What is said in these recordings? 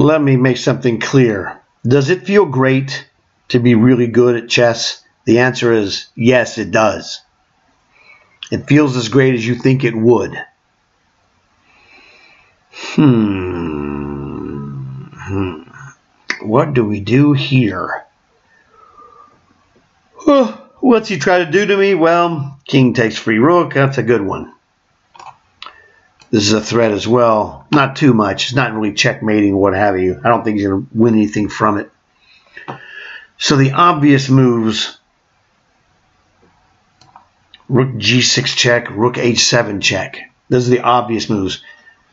Let me make something clear. Does it feel great to be really good at chess? The answer is yes, it does. It feels as great as you think it would. What do we do here? What's he try to do to me? Well, king takes free rook. That's a good one. This is a threat as well. Not too much. It's not really checkmating or what have you. I don't think he's going to win anything from it. So the obvious moves: rook g6 check, rook h7 check. Those are the obvious moves.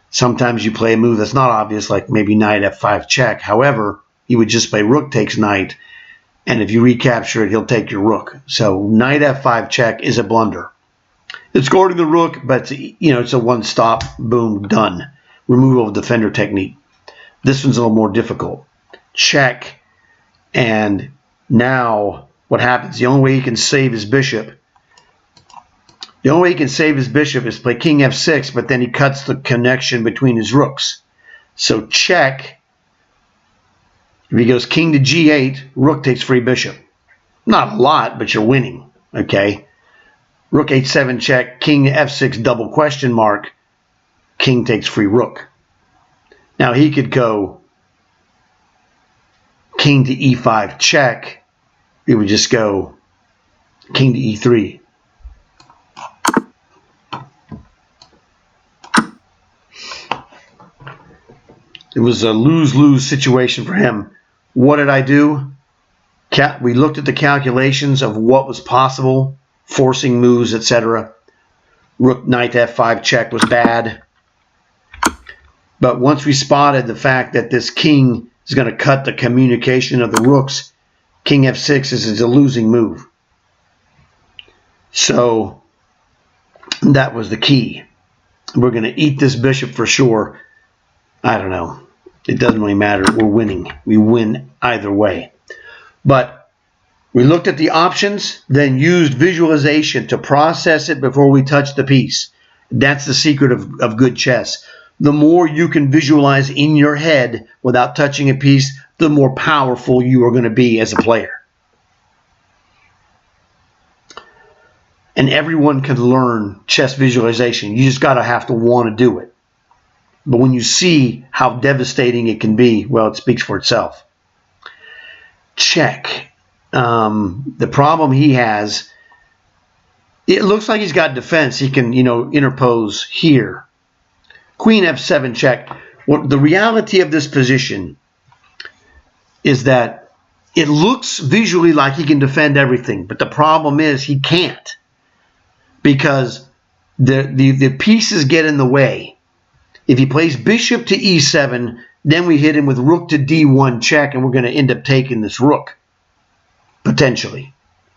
Sometimes you play a move that's not obvious, like maybe knight f5 check. However, you would just play rook takes knight, and if you recapture it, he'll take your rook. So knight f5 check is a blunder. It's guarding the rook, but it's a one-stop, boom, done. Removal of defender technique. This one's a little more difficult. Check, and now what happens? The only way he can save his bishop. The only way he can save his bishop is play king f6, but then he cuts the connection between his rooks. So check. If he goes king to g8, rook takes free bishop. Not a lot, but you're winning. Okay. Rook h7 check, king f6 double question mark, king takes free rook. Now he could go king to e5 check. We would just go king to e3. It was a lose-lose situation for him. What did I do? We looked at the calculations of what was possible, forcing moves, etc. Rook knight f5 check was bad. But once we spotted the fact that this king is going to cut the communication of the rooks, king f6 is a losing move. So that was the key. We're going to eat this bishop for sure. I don't know. It doesn't really matter. We're winning. We win either way. But we looked at the options, then used visualization to process it before we touch the piece. That's the secret of good chess. The more you can visualize in your head without touching a piece, the more powerful you are going to be as a player. And everyone can learn chess visualization. You just got to have to want to do it. But when you see how devastating it can be, well, it speaks for itself. Check. The problem he has, it looks like he's got defense. He can, interpose here. Queen f7 check. Well, the reality of this position is that it looks visually like he can defend everything, but the problem is he can't, because the pieces get in the way. If he plays bishop to e7, then we hit him with rook to d1 check, and we're going to end up taking this rook, potentially.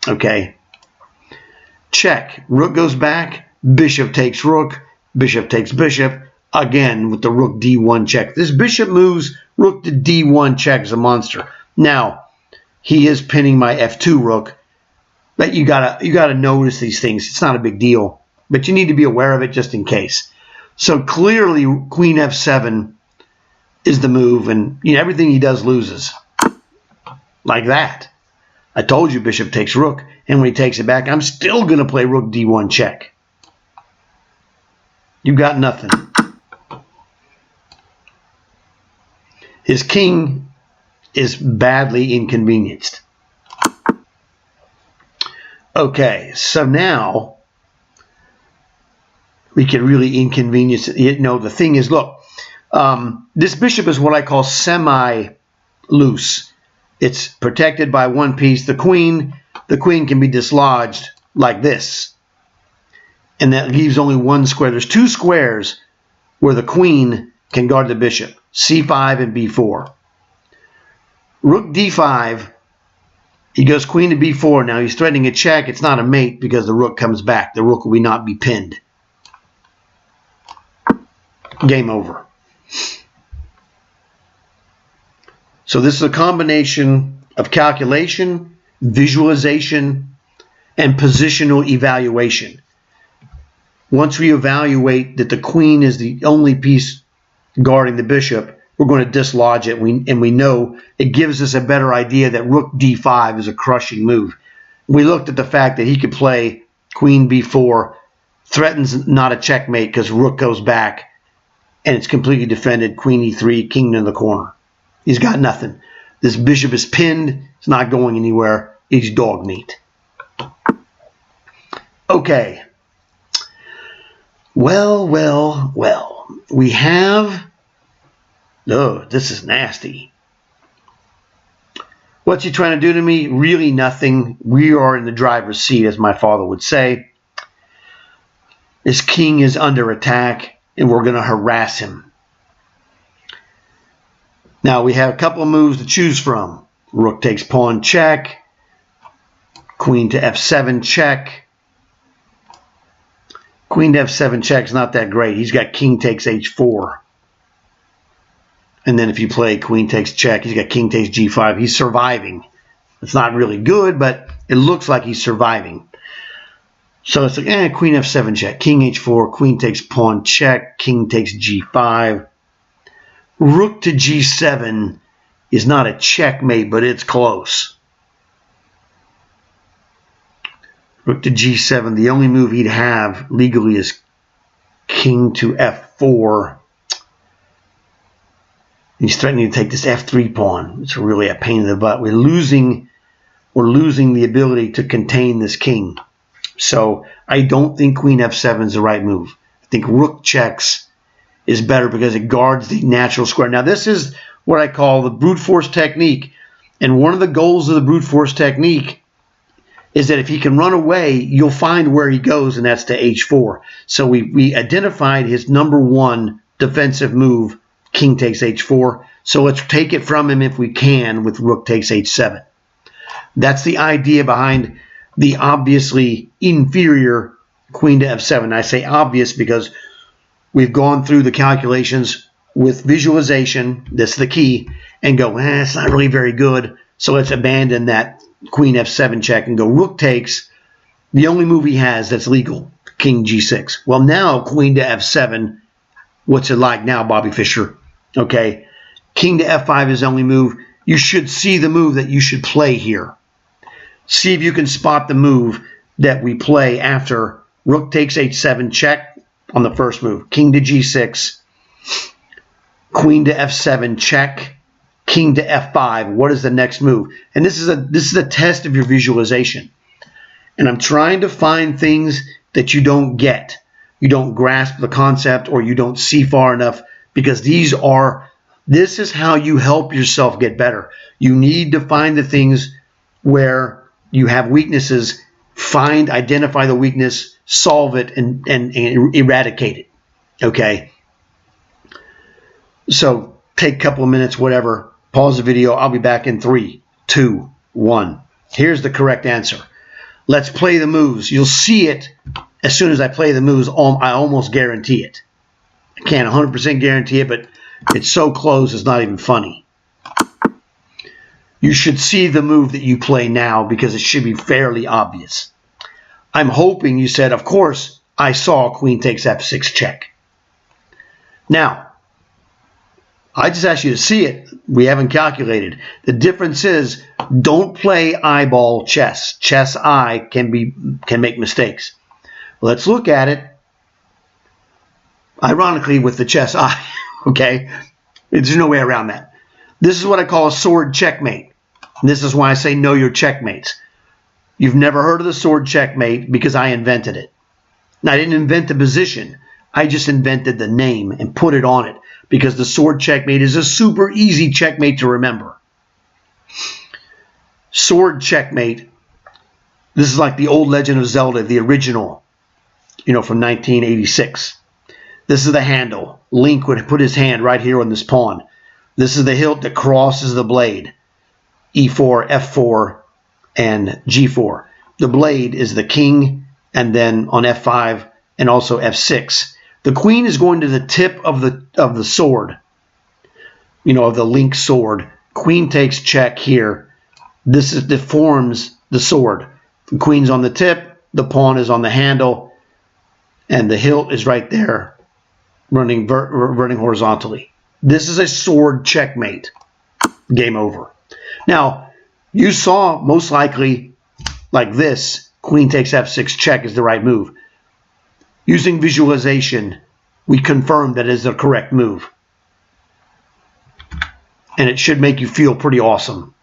Okay? Check. Rook goes back. Bishop takes rook. Bishop takes bishop. Again, with the rook d1 check. This bishop moves rook to d1 check is a monster. Now, he is pinning my f2 rook, but you gotta notice these things. It's not a big deal, but you need to be aware of it just in case. So clearly, queen f7 is the move, and everything he does loses. Like that. I told you bishop takes rook, and when he takes it back, I'm still going to play rook d1 check. You got nothing. His king is badly inconvenienced. Okay, so now we can really inconvenience it. The thing is, look, this bishop is what I call semi-loose. It's protected by one piece. The queen can be dislodged like this. And that leaves only one square. There's two squares where the queen can guard the bishop. c5 and b4. Rook d5. He goes queen to b4. Now he's threatening a check. It's not a mate because the rook comes back. The rook will not be pinned. Game over. So this is a combination of calculation, visualization, and positional evaluation. Once we evaluate that the queen is the only piece guarding the bishop, we're going to dislodge it. And we know it gives us a better idea that rook d5 is a crushing move. We looked at the fact that he could play queen b4, threatens not a checkmate because rook goes back, and it's completely defended. Queen e3, king in the corner. He's got nothing. This bishop is pinned. It's not going anywhere. It's dog meat. Okay. Well. We have... Oh, this is nasty. What's he trying to do to me? Really nothing. We are in the driver's seat, as my father would say. This king is under attack, and we're going to harass him. Now, we have a couple of moves to choose from. Rook takes pawn check. Queen to f7 check. Queen to f7 check is not that great. He's got king takes h4. And then if you play queen takes check, he's got king takes g5. He's surviving. It's not really good, but it looks like he's surviving. So it's like, queen f7 check, king h4, queen takes pawn check, king takes g5. Rook to g7 is not a checkmate, but it's close. Rook to g7, the only move he'd have legally is king to f4. He's threatening to take this f3 pawn. It's really a pain in the butt. We're losing the ability to contain this king. So I don't think queen f7 is the right move. I think rook checks is better because it guards the natural square. Now this is what I call the brute force technique. And one of the goals of the brute force technique is that if he can run away, you'll find where he goes, and that's to h4. So we identified his number one defensive move, king takes h4. So let's take it from him if we can with rook takes h7. That's the idea behind the obviously inferior queen to f7. I say obvious because we've gone through the calculations with visualization, that's the key, and go, it's not really very good, so let's abandon that queen f7 check and go rook takes, the only move he has that's legal, king g6. Well, now queen to f7, what's it like now, Bobby Fischer? Okay, king to f5 is the only move. You should see the move that you should play here. See if you can spot the move that we play after rook takes h7 check on the first move. King to g6, queen to f7 check, king to f5. What is the next move? And this is a test of your visualization. And I'm trying to find things that you don't get. You don't grasp the concept or you don't see far enough, because this is how you help yourself get better. You need to find the things where you have weaknesses, identify the weakness, solve it, and eradicate it. Okay? So take a couple of minutes, whatever. Pause the video. I'll be back in 3, 2, 1. Here's the correct answer. Let's play the moves. You'll see it as soon as I play the moves. I almost guarantee it. I can't 100% guarantee it, but it's so close it's not even funny. You should see the move that you play now because it should be fairly obvious. I'm hoping you said, of course, I saw queen takes f6 check. Now, I just asked you to see it. We haven't calculated. The difference is, don't play eyeball chess. Chess eye can make mistakes. Let's look at it. Ironically, with the chess eye, okay? There's no way around that. This is what I call a sword checkmate. And this is why I say know your checkmates. You've never heard of the sword checkmate because I invented it. Now, I didn't invent the position. I just invented the name and put it on it because the sword checkmate is a super easy checkmate to remember. Sword checkmate. This is like the old Legend of Zelda, the original, from 1986. This is the handle. Link would put his hand right here on this pawn. This is the hilt that crosses the blade. E4, F4, and G4. The blade is the king, and then on F5 and also F6. The queen is going to the tip of the sword, of the link sword. Queen takes check here. This forms the sword. The queen's on the tip, the pawn is on the handle, and the hilt is right there, running horizontally. This is a sword checkmate. Game over. Now, you saw most likely like this, queen takes f6 check is the right move. Using visualization, we confirmed that is the correct move. And it should make you feel pretty awesome.